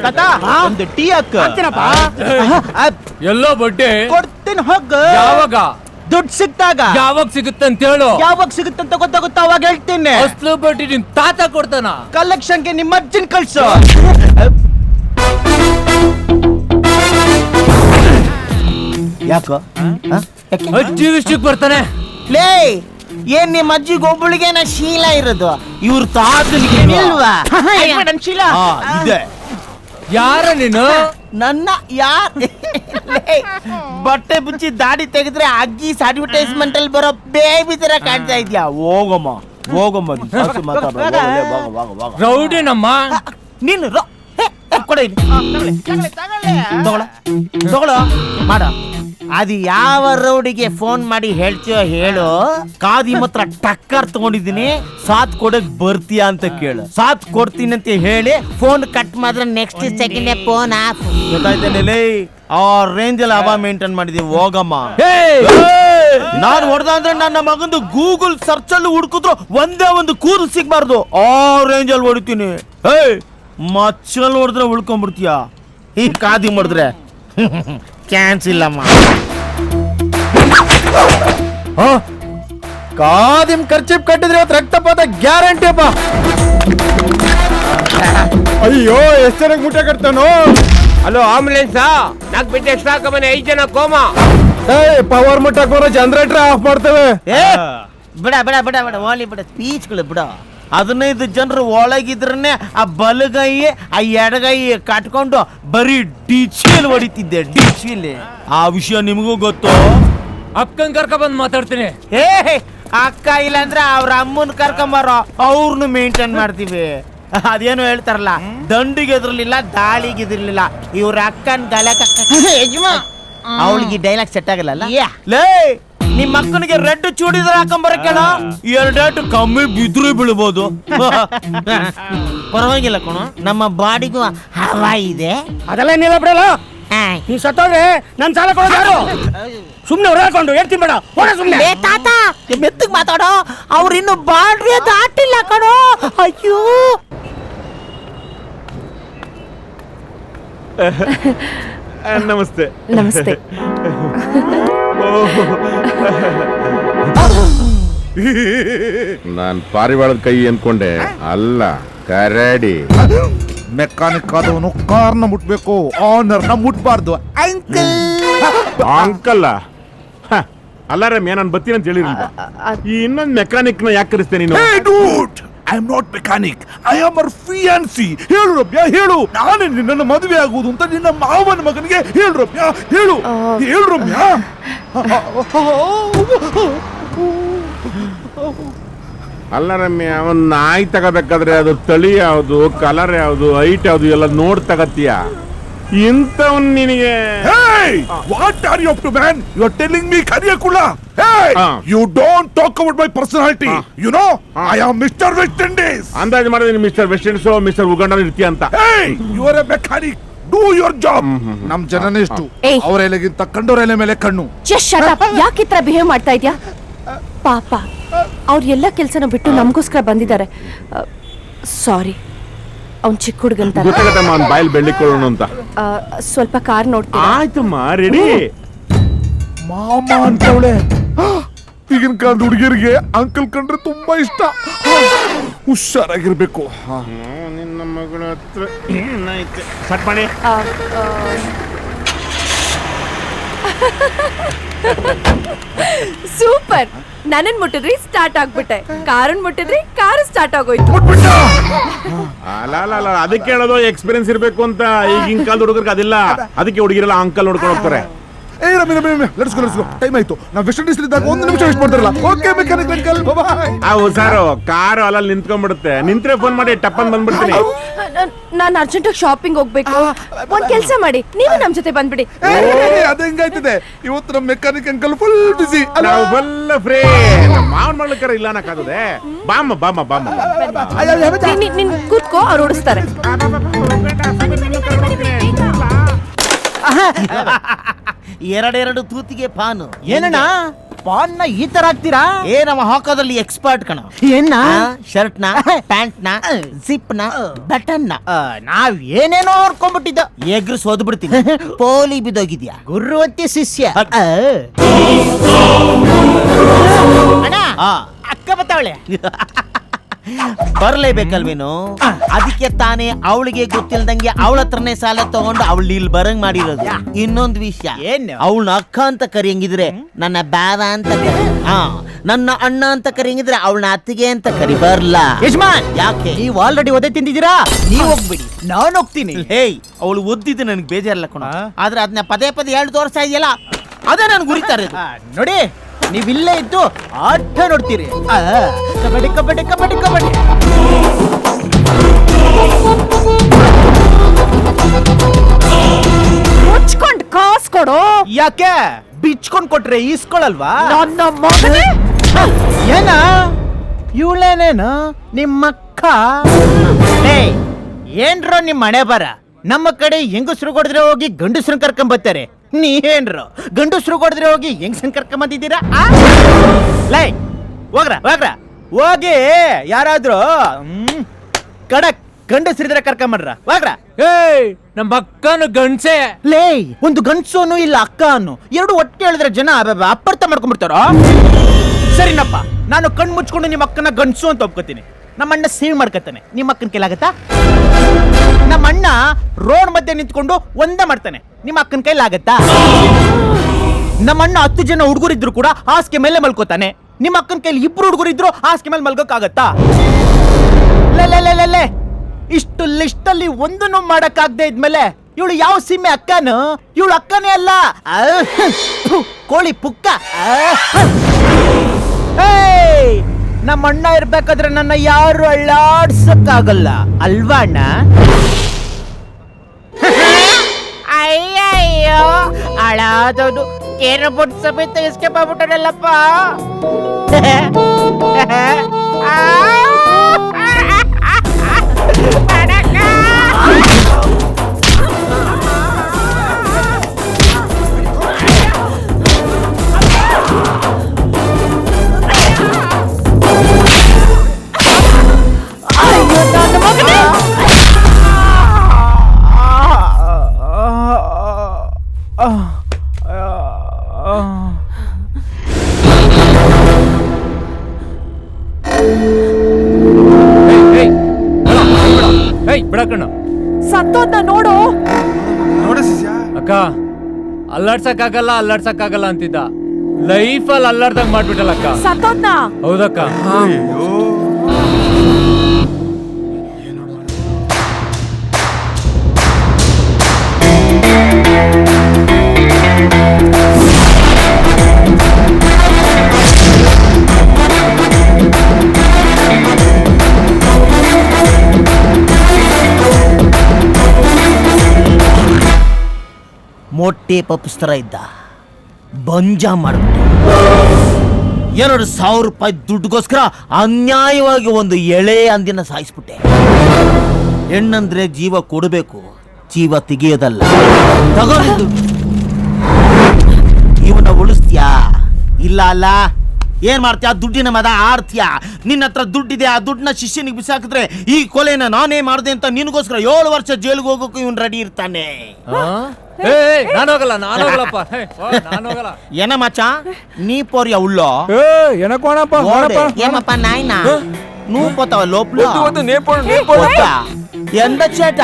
ತಾತ ಒಂದು ಟೀ ಹಾಕ ಎಲ್ಲೋ ಬಡ್ಡೆ ಕೊಡ್ತೀನಿ ಹೋಗ. ಯಾವಾಗ ದುಡ್ಡು ಸಿಕ್ತಾಗ. ಯಾವಾಗ ಸಿಗುತ್ತೆ ಅಂತ ಹೇಳು. ಯಾವಾಗ ಸಿಗುತ್ತಂತ ಗೊತ್ತಾಗುತ್ತ ಅವಾಗ ಹೇಳ್ತೀನಿ. ಅಸ್ಲು ಬಡ್ಡಿ ನಿಮ್ ತಾತ ಕೊಡ್ತಾನ. ಕಲೆಕ್ಷನ್ಗೆ ನಿಮ್ಮ ಅಜ್ಜನ್ ಕಳ್ಸು. ಯಾಕೋ ಅಜ್ಜಿ ವಿಷಯಕ್ಕೆ ಬರ್ತಾನೆ. ಲೇ ಏನ್ ನಿಮ್ಮ ಅಜ್ಜಿಗೆ ಒಬ್ಬಳಿಗೆ ಶೀಲ ಇರೋದು, ಇವ್ರ ತಾತನಿಗೆ ಇಲ್ವಾ ಶೀಲ? ಇದೆ. ಯಾರ ನೀನು? ನನ್ನ ಯಾರ್ ಬಟ್ಟೆ ಬಿಚ್ಚಿ ದಾಡಿ ತೆಗೆದ್ರೆ ಅಗ್ಗೀಸ್ ಅಡ್ವರ್ಟೈಸ್ಮೆಂಟ್ ಅಲ್ಲಿ ಬರೋ ಬೇಬಿ ತರ ಕಾಣ್ತಾ ಇದ್ಯಾ? ಹೋಗಮ್ಮ ಹೋಗಮ್ಮ. ರೌಡಿ ನಮ್ಮ ನೀನು ಕೊಡ ತಗೊಳ ಮಾಡ. ಅದು ಯಾವ ರೌಡಿಗೆ ಫೋನ್ ಮಾಡಿ ಹೇಳ್ತೀಯೋ ಹೇಳು. ಕಾದಿ ಮಾತ್ರ ಟಕ್ಕರ್ ತಗೊಂಡಿದ್ದೀನಿ, ಸಾಥ್ ಕೊಡಕ್ ಬರ್ತೀಯಾ ಅಂತ ಕೇಳು. ಸಾಥ್ ಕೊಡ್ತೀನಿ ಅಂತ ಹೇಳಿ ಫೋನ್ ಕಟ್ ಮಾಡಿದ್ರೆ ನೆಕ್ಸ್ಟ್ ಸೆಕೆಂಡ್ ಫೋನ್ ಆಫ್. ಗೊತ್ತಾಯ್ತೇನೆ, ಆ ರೇಂಜ್ ಅಲ್ಲಿ ಹವಾ ಮೇಂಟೈನ್ ಮಾಡಿದೀವಿ. ಹೋಗಮ್ಮ. ನಾನು ಹೊಡೆದ ಅಂದ್ರೆ ನನ್ನ ಮಗಂದು ಗೂಗಲ್ ಸರ್ಚ್ ಅಲ್ಲಿ ಹುಡುಕಿದ್ರು ಒಂದೇ ಒಂದು ಕೂದಲು ಸಿಗ್ಬಾರ್ದು. ಆ ರೇಂಜ್ ಅಲ್ಲಿ ಹೊಡಿತೀನಿ. ಮಚ್ಚಲ್ ಹೊಡೆದ್ರೆ ಉಳ್ಕೊಂಡ್ಬಿಡ್ತೀಯ. ಈ ಕಾದಿ ಮಾಡಿದ್ರೆ ಚಾನ್ಸ್ ಇಲ್ಲಮ್ಮ. ಕಾದಿಮ್ ಖರ್ಚಿಪ್ ಕಟ್ಟಿದ್ರೆ ರಕ್ತಪಾತ ಗ್ಯಾರಂಟಿ ಅಪ್ಪ. ಅಯ್ಯೋ ಎಷ್ಟು ಚೆನ್ನಾಗಿ ಮುಟ್ಟೆ ಕಟ್ತಾನೋ. ಹಲೋ ಆಂಬುಲೆನ್ಸ್, ನಾಲ್ಕು ಬಿಟ್ಟು ಎಕ್ಸ್ಟ್ರಾ ಹಾಕಬನ್ನಿ, 5 ಜನ ಕೋಮಾ. ಪವರ್ ಮುಟ್ಟಕ್ ಬರೋ ಜನರೇಟರ್ ಆಫ್ ಮಾಡ್ತೇವೆ. ಬಿಡ ಬಿಡ ಬಿಡ ಬಿಡ ಓಲಿ ಬಿಡ ಸ್ಪೀಚ್ಗಳು ಬಿಡ. 15 ಜನರು ಒಳಗಿದ್ರನೆ ಆ ಬಲಗೈ ಆ ಎಡಗೈ ಕಟ್ಕೊಂಡು ಬರೀ ಡಿಚಿಲ್ ಹೊಡಿತಿದ್ದೆ, ಡಿಚಿಲ್. ಆ ವಿಷಯ ನಿಮಗೂ ಗೊತ್ತು. ಅಕ್ಕನ್ ಕರ್ಕ ಬಂದ್ ಮಾತಾಡ್ತೀನಿ. ಅಕ್ಕ ಇಲ್ಲ ಅಂದ್ರೆ ಅವ್ರ ಅಮ್ಮನ್ ಕರ್ಕೊಂಬಾರೋ, ಅವ್ರನ್ನು ಮೇಂಟೈನ್ ಮಾಡ್ತೀವಿ. ಅದೇನು ಹೇಳ್ತಾರಲ್ಲ, ದಂಡಿಗೆ ಎದ್ರಲಿಲ್ಲ ದಾಳಿಗೆ ಎದ್ರಲಿಲ್ಲ. ಇವ್ರ ಅಕ್ಕನ್ ಗಲಕ ಅವಳಿಗೆ ಡೈಲಾಗ್ ಸೆಟ್ ಆಗಲ್ಲ. ಲೇ ನಿಮ್ಮ ಅಕ್ಕನಿಗೆ ರೆಡ್ ಚೂಡಿದ್ರೆ ಹಾಕೊಂಬರಕೇಳ, 2 ಕಮ್ಮಿ ಬಿದ್ರು ಬೀಳ್ಬೋದು. ಪರವಾಗಿಲ್ಲ ಕಣ, ನಮ್ಮ ಬಾಡಿಗೂ ಹವಾ ಇದೆ. ಅದೆಲ್ಲ ಏನಿಲ್ಲ ಬಿಡಲ್ಲ. ನೀ ಸತ್ತೋದ್ರೆ ನನ್ ಸಾಲ ಕೊಡೋದು ಯಾರು? ಸುಮ್ನೆ ಹೊರಕೊಂಡು ಹೇಳ್ತೀನಿ ಬೇಡ. ಸುಮ್ನೆ ತಾತ ಮೆತ್ತಗ್ ಮಾತಾಡೋ, ಅವ್ರು ಇನ್ನು ಬಾಡ್ರಿ ದಾಟಿಲ್ಲ ಕಣೋ. ಅಯ್ಯೋ ನಮಸ್ತೆ. ನಮಸ್ತೆ. ನಾನ್ ಪಾರಿವಾಳದ ಕೈ ಅನ್ಕೊಂಡೆ, ಅಲ್ಲ ಕರಡಿ. ಮೆಕ್ಯಾನಿಕ್ ಆದವನು ಕಾರ್ನ ಮುಟ್ಬೇಕು, ಆನರ್ನ ಮುಟ್ಬಾರ್ದು. ಅಂಕಲ್ ಅಲ್ಲ ರಮ್ಯ, ನಾನು ಬರ್ತೀನಿ ಅಂತ ಹೇಳಿರಲಿಲ್ಲ. ಈ ಇನ್ನೊಂದು ಮೆಕ್ಯಾನಿಕ್ ನ ಯಾಕೆ ಕರೆಸ್ತೇನೆ ನೀನು? I am not mechanic, I am your fiance. ಹೇಳು ರಮ್ಯ, ಹೇಳು. ನಾನೇ ನಿನ್ನನ್ನು ಮದುವೆ ಆಗುವುದು ಅಂತ ನಿನ್ನ ಮಾವನ ಮಗನಿಗೆ ಹೇಳು ರಮ್ಯ, ಹೇಳು. ಹೇಳು ರಮ್ಯ. ಅಲ್ಲ ರಮ್ಯ, ಅವನ್ ನಾಯಿ ತಗೋಬೇಕಾದ್ರೆ ಅದು ತಳಿ ಯಾವುದು, ಕಲರ್ ಯಾವುದು, ಹೈಟ್ ಯಾವುದು ಎಲ್ಲ ನೋಡ್ ತಗತ್ತೀಯ. ಇಂಥವನ್ ನಿನಗೆ what are you up to man? You are telling me ಕರಿಯಕುಳ. You don't talk about my personality. You know I am mister West Indies. ಅಂದಾಜು ಮಾಡಿದ್ರೆ mister West Indies mister Uganda ಇರ್ತೀಯ ಅಂತ. You are a mechanic, do your job. ನಮ್ ಜನನೆಷ್ಟು ಅವರ ಎಲೆಗಿಂತ ಕಂಡೋರ ಎಲೆ ಮೇಲೆ ಕಣ್ಣು. ಯಾಕೆ ಈ ತರ ಬಿಹೇವ್ ಮಾಡ್ತಾ ಇದ್ಯಾ? ಪಾಪ ಅವ್ರ ಎಲ್ಲ ಕೆಲ್ಸನ ಬಿಟ್ಟು ನಮಗೋಸ್ಕರ ಬಂದಿದ್ದಾರೆ. ಸಾರಿ, ಅವ್ನ್ ಚಿಕ್ಕ ಹುಡುಗಂತ. ಬಾಯಲ್ಲಿ ಬೆಳ್ಳಿಕೊಳ್ಳೋಣ ಅಂತ. ಸ್ವಲ್ಪ ಕಾರ್ ನೋಡ್ತೀನಿ. ಆಯ್ತಮ್ಮ, ರೆಡಿ. ಮಾಮ ಅಂತವಳೆ. ಈಗಿನ ಕಾಲದ ಹುಡುಗಿಯರಿಗೆ ಅಂಕಲ್ ಕಂಡ್ರೆ ತುಂಬಾ ಇಷ್ಟ. ಹುಷಾರಾಗಿರ್ಬೇಕು. ನಿನ್ನ ಮಗಳ ಹತ್ರ ಸಟ್ ಮಾಡಿ. ಸೂಪರ್. ನನ್ನನ್ ಮುಟ್ಟಿದ್ರಿ ಸ್ಟಾರ್ಟ್ ಆಗ್ಬಿಟ್ಟೆ, ಕಾರನ್ ಮುಟ್ಟಿದ್ರಿ ಕಾರು ಸ್ಟಾರ್ಟ್ ಆಗೋಯ್ತು. ಅಲ್ಲ ಅದಕ್ಕೆ ಹೇಳೋದು ಎಕ್ಸ್ಪೀರಿಯನ್ಸ್ ಇರ್ಬೇಕು ಅಂತ. ಈಗಿನ ಕಾಲದ ಹುಡುಗರಿಗೆ ಅದಿಲ್ಲ, ಅದಕ್ಕೆ ಹುಡುಗಿರೆಲ್ಲ ಅಂಕಲ್ ನೋಡ್ಕೊಂಡು ಹೋಗ್ತಾರೆ. Let's go. ಟೈಮ್ ಆಯ್ತು. ನಾವು ವೆಸ್ಟ್ ಇಂಡೀಸ್ ಇದ್ದಾಗ 1 ನಿಮಿಷ ವೇಸ್ಟ್ ಮಾಡ್ತಾರಲ್ಲ. Okay mechanic uncle, by. ಸಾರು ಕಾರು ಅಲ್ಲ ನಿಂತ್ಕೊಂಡ್ಬಿಡುತ್ತೆ. ನಿಂತ್ರೆ ಫೋನ್ ಮಾಡಿ ಟಪ್ಪನ್ ಬಂದ್ಬಿಡ್ತೀನಿ. ನಾನು ಅರ್ಜೆಂಟ್ ಶಾಪಿಂಗ್ ಹೋಗ್ಬೇಕು. ಒಂದ್ ಕೆಲ್ಸ ಮಾಡಿ, ನೀವು ನಮ್ ಜೊತೆ ಬಂದ್ಬಿಡಿ. ಅದ ಹೆಂಗಾಯ್ತದೆ ಇವತ್ತು ನಮ್ಮ ಮೆಕ್ಯಾನಿಕ್ ಅಂಕಲ್ ಫುಲ್ ಬಿಸಿ. ನಾವು ಫುಲ್ ಫ್ರೀ. ಮಾವನ್ ಮಾಡ್ಲಿಕ್ಕಾರ ಇಲ್ಲ ಅನ್ನಕ್ಕಾಗದೆ. ಬಾಮ್ಮ. ನೀನ್ ಕೂತ್ಕೋ, ಅವ್ರು ಓಡಿಸ್ತಾರೆ. ಎರಡೆರಡು ತೂತಿಗೆ ಪಾನು. ಏನಣ್ಣ ಪಾನ್ನ ಈ ತರ ಹಾಕ್ತೀರಾ? ಏ ನಮ್ಮ ಹಾಕೋದ್ರಲ್ಲಿ ಎಕ್ಸ್ಪರ್ಟ್ ಕಣ. ಏನ್ನ? ಶರ್ಟ್ ನ, ಪ್ಯಾಂಟ್ ನ, ಜಿಪ್ ನ, ಬಟನ್ ನ ನಾವ್ ಏನೇನೋ ಹೊರ್ಕೊಂಡ್ಬಿಟ್ಟಿದ್ದ. ಎಗ್ರು ಸೋದ್ ಬಿಡ್ತೀನಿ. ಪೋಲಿ ಬಿದ್ದೋಗಿದ್ಯಾ? ಗುರುವಂತೆ ಶಿಷ್ಯ. ಅಣ್ಣ, ಅಕ್ಕ ಬತ್ತಾವಳೆ. ಬರ್ಲೇಬೇಕಲ್ವೇನು? ಅದಕ್ಕೆ ತಾನೇ ಅವಳಿಗೆ ಗೊತ್ತಿಲ್ದಂಗೆ ಅವಳ ಹತ್ರನೇ ಸಾಲ ತಗೊಂಡು ಅವಳು ಇಲ್ಲಿ ಬರಂಗ್ ಮಾಡಿರೋದು. ಇನ್ನೊಂದು ವಿಷಯ, ಏನು? ಅವಳನ್ನ ಅಕ್ಕ ಅಂತ ಕರಿಯಂಗಿದ್ರೆ ನನ್ನ ಬಾವ ಅಂತ ಕರಿ, ನನ್ನ ಅಣ್ಣ ಅಂತ ಕರಿಯಂಗಿದ್ರೆ ಅವಳನ್ನ ಅತ್ತಿಗೆ ಅಂತ ಕರಿ. ಬರ್ಲ ಯಜಮಾನ್, ಯಾಕೆ? ನೀವ್ ಆಲ್ರೆಡಿ ಒದೆ ತಿಂದಿದ್ದೀರಾ, ನೀವ್ ಹೋಗ್ಬಿಡಿ, ನಾನ್ ಹೋಗ್ತೀನಿ. ಹೇಯ್, ಅವಳು ಓದಿದ್ದು ನನಗೆ ಬೇಜಾರಲ್ಲ ಕಣ, ಆದ್ರೆ ಅದನ್ನ ಪದೇ ಪದೇ ಹೇಳಿ ತೋರಿಸ್ತಾ ಇದೆಯಲ್ಲ, ಅದೇ ನನ್ಗೆ ಗುರಿತಾ ಇರೋದು. ನೋಡಿ, ನೀವ್ ಇಲ್ಲೇ ಇದ್ದು ಆಟ ನೋಡ್ತೀರಿ. ಕಬಡ್ಡಿ ಕಬಡ್ಡಿ ಕಬಡ್ಡಿ ಕಬಡ್ಡಿ. ಮುಚ್ಕೊಂಡ್ ಕಾಸ್ ಕೊಡು. ಯಾಕೆ ಬಿಚ್ಕೊಂಡ್ ಕೊಟ್ರೆ ಈಸ್ಕೊಳಲ್ವಾ? ನನ್ನ ಮಗನೇ. ಏನ ಇವಳೇನೇನು ನಿಮ್ಮಕ್ಕ? ಏನ್ರೋ ನಿಮ್ ಮನೆ ಬರ. ನಮ್ಮ ಕಡೆ ಹೆಂಗಸ್ರು ಕೊಡಿದ್ರೆ ಹೋಗಿ ಗಂಡಸ್ರನ್ ಕರ್ಕೊಂಡ್ ಬರ್ತಾರೆ. ನೀವೇನ್ರು ಗಂಡಸ್ರು ಕೊಡಿದ್ರೆ ಹೋಗಿ ಹೆಂಗಸನ್ ಕರ್ಕೊಂಡ್ ಬಂದಿದ್ದೀರಾ? ಲೈ, ಹೋಗ್ರ ಹೋಗ್ರ ಹೋಗಿ. ಯಾರಾದ್ರೂ ಕಡಕ್ ಗಂಡಸ್ರಿದ್ರೆ ಕರ್ಕೊಂಬರ್ರ, ಹೋಗ್ರ. ಏಯ್, ನಮ್ಮ ಅಕ್ಕನು ಗಂಡ್ಸೆ. ಲೇ, ಒಂದು ಗಂಡ್ಸೋನು ಇಲ್ಲ ಅಕ್ಕ ಅನ್ನು, ಎರಡು ಒಟ್ಟಿಗೆ ಹೇಳಿದ್ರೆ ಜನ ಅಪಾರ್ಥ ಮಾಡ್ಕೊಂಡ್ಬಿಡ್ತಾರ. ಸರಿನಪ್ಪ, ನಾನು ಕಣ್ ಮುಚ್ಕೊಂಡು ನಿಮ್ಮ ಅಕ್ಕನ ಗಂಡ್ಸು ಅಂತ ಒಪ್ಕೋತೀನಿ. ನಮ್ಮ ಅಣ್ಣ ಸೇವ್ ಮಾಡ್ಕೊತಾನೆ, ನಿಮ್ಮ ಅಕ್ಕನ ಕೈಲಾಗತ್ತಾ? ನಮ್ಮ ಅಣ್ಣ ರೋಡ್ ಮಧ್ಯೆ ನಿಂತ್ಕೊಂಡು ಒಂದೇ ಮಾಡ್ತಾನೆ, ನಿಮ್ಮ ಅಕ್ಕನ ಕೈಲಾಗತ್ತಾ? ನಮ್ಮ ಅಣ್ಣ 10 ಜನ ಹುಡುಗರಿದ್ರು ಕೂಡ ಹಾಸಿಗೆ ಮೇಲೆ ಮಲ್ಕೋತಾನೆ, ನಿಮ್ಮ ಅಕ್ಕನ ಕೈಲಿ 2 ಹುಡುಗರಿದ್ರು ಹಾಸಿಗೆ ಮೇಲೆ ಮಲ್ಕೋಕ್ಕಾಗತ್ತಾ? ಲೇ, ಇಷ್ಟು ಲಿಸ್ಟ್ ಅಲ್ಲಿ ಒಂದನ್ನು ಮಾಡಕ್ಕಾಗದೆ ಇದ್ಮೇಲೆ ಇವಳು ಯಾವ ಸೀಮೆ ಅಕ್ಕನು? ಇವಳು ಅಕ್ಕನೇ ಅಲ್ಲ, ಕೋಳಿ ಪುಕ್ಕ. ನಮ್ಮ ಅಣ್ಣ ಇರ್ಬೇಕಾದ್ರೆ ನನ್ನ ಯಾರು ಅಳ್ಳಾಡ್ಸಕ್ಕಾಗಲ್ಲ ಅಲ್ವಾ ಅಣ್ಣ? ಅಯ್ಯಯ್ಯೋ, ಅಳಾದವನು ಕೇರ ಬೊಟ್ಟು ಸಮೇತ ಎಸ್ಕೇಪ್ ಆಗ್ಬಿಟ್ಟನಲ್ಲಪ್ಪ. ಬಿಡಕಣ್ಣ, ಸತ್ತೋದ್ನ ನೋಡು. ಅಕ್ಕ ಅಲ್ಲಾಡ್ಸಕ್ಕಾಗಲ್ಲ ಅಂತಿದ್ದ, ಲೈಫಲ್ಲಿ ಅಲ್ಲಾಡ್ದಂಗ್ ಮಾಡ್ಬಿಟ್ಟಲ್ಲ ಅಕ್ಕ. ಸತ್ತೋದ್ನ. ಹೌದಕ್ಕ. ಮೊಟ್ಟೆ ಪಪ್ಪಿಸ್ತರ ಇದ್ದ, ಬಂಜ ಮಾಡ್ಬಿಟ್ಟು 2,000 ರೂಪಾಯಿ ದುಡ್ಡುಗೋಸ್ಕರ ಅನ್ಯಾಯವಾಗಿ ಒಂದು ಎಳೆ ಅಂದಿನ ಸಾಯಿಸ್ಬಿಟ್ಟೆ. ಹೆಣ್ಣಂದ್ರೆ ಜೀವ ಕೊಡಬೇಕು, ಜೀವ ತೆಗೆಯೋದಲ್ಲ. ತಗೊಂಡು ಇವನ್ನ ಉಳಿಸ್ತೀಯಾ? ಇಲ್ಲ ಅಲ್ಲ, ಏನ್ ಮಾಡ್ತೀಯ? ದುಡ್ಡಿನ ಮದ ಆಡ್ತೀಯ. ನಿನ್ನ ಹತ್ರ ದುಡ್ಡಿದೆ, ಆ ದುಡ್ಡನ್ನ ಶಿಷ್ಯನಿಗೆ ಬಿಸಾಕಿದ್ರೆ ಈ ಕೊಲೆನ ನಾನೇ ಮಾಡಿದೆ ಅಂತ ನಿನಗೋಸ್ಕರ 7 ವರ್ಷ ಜೈಲಿಗೆ ಹೋಗೋಕೆ ಇವನ್ ರೆಡಿ ಇರ್ತಾನೆ. ನಾನು ಹೋಗಲ್ಲಪ್ಪ. ಏನ ಮಚ್ಚ, ನೀ ಪೋರಿಯ ಉಳ್ಳೋ ఏమప్పా నాయనా, నువ్వు పోతావా లోపల? ఎంత చేట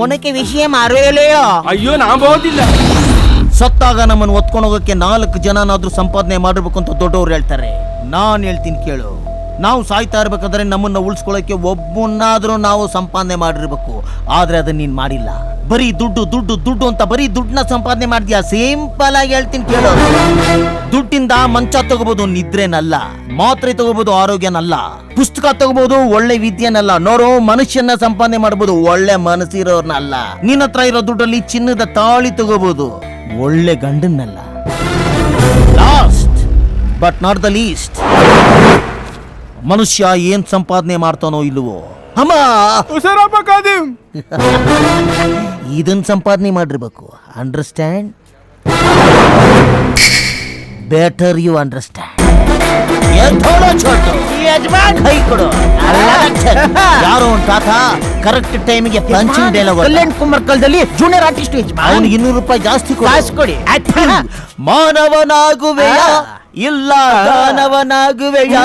ఉనకి విషయం అరవేಲೆಯೋ? ಅಯ್ಯೋ, ನಾ ಬೋದಿಲ್ಲ. ಸತ್ತಾಗ ನಮ್ಮನ್ನು ಒತ್ಕೊಂಡು ಹೋಗಕ್ಕೆ 4 ಜನನಾದ್ರೂ ಸಂಪಾದನೆ ಮಾಡಿರ್ಬೇಕು ಅಂತ ದೊಡ್ಡವ್ರು ಹೇಳ್ತಾರೆ. ನಾನ್ ಹೇಳ್ತೀನಿ ಕೇಳು, ನಾವು ಸಾಯ್ತಾ ಇರ್ಬೇಕಾದ್ರೆ ನಮ್ಮನ್ನ ಉಳಿಸ್ಕೊಳ್ಳೋಕೆ ಒಬ್ಬನಾದ್ರೂ ನಾವು ಸಂಪಾದನೆ ಮಾಡಿರ್ಬೇಕು. ಆದ್ರೆ ಅದನ್ನ ನೀನ್ ಮಾಡಿಲ್ಲ. ಬರೀ ದುಡ್ಡು ದುಡ್ಡು ದುಡ್ಡು ಅಂತ ಬರೀ ದುಡ್ಡನ್ನ ಸಂಪಾದನೆ ಮಾಡ್ತೀಯಾ. ಸಿಂಪಲ್ ಆಗಿ ಹೇಳ್ತೀನಿ ಕೇಳು, ದುಡ್ಡಿಂದ ಮಂಚ ತಗೋಬಹುದು, ನಿದ್ರೆನಲ್ಲ. ಮಾತ್ರೆ ತಗೋಬಹುದು, ಆರೋಗ್ಯನಲ್ಲ. ಪುಸ್ತಕ ತಗೋಬಹುದು, ಒಳ್ಳೆ ವಿದ್ಯೆನಲ್ಲ. ನೋಡು, ಮನುಷ್ಯನ ಸಂಪಾದನೆ ಮಾಡಬಹುದು, ಒಳ್ಳೆ ಮನಸ್ಸಿರೋರ್ನಲ್ಲ. ನಿನ್ನ ಹತ್ರ ಇರೋ ದುಡ್ಡಲ್ಲಿ ಚಿನ್ನದ ತಾಳಿ ತಗೋಬಹುದು, ಒಳ್ಳೆ ಗಂಡನ್ನಲ್ಲ. Last but not the least, ಮನುಷ್ಯ ಏನ್ ಸಂಪಾದನೆ ಮಾಡ್ತಾನೋ ಇಲ್ವೋ, ಅಮ್ಮ ಇದನ್ ಸಂಪಾದನೆ ಮಾಡಿರ್ಬೇಕು. ಅಂಡರ್ಸ್ಟ್ಯಾಂಡ್? ಬೆಟರ್ ಯು ಅಂಡರ್ಸ್ಟ್ಯಾಂಡ್ ಯಜಮಾನ್ ಕೈ ಕೊಡು ಯಾರೋ ಒಂದು ತಾತ ಕರೆಕ್ಟ್ ಟೈಮಿಗೆ ಪಂಚಿಂಗ್ ಡೈಲಾಗ್ ಕಲ್ಯಾಣ್ ಕುಮಾರ್ ಕಾಲದಲ್ಲಿ ಜೂನಿಯರ್ ಆರ್ಟಿಸ್ಟ್ ಅವನಿಗೆ 200 ರೂಪಾಯಿ ಜಾಸ್ತಿ ಕಾಸು ಕೊಡಿ. ಮಾನವನಾಗುವೆಯ ಇಲ್ಲ ದಾನವನಾಗುವೆಯ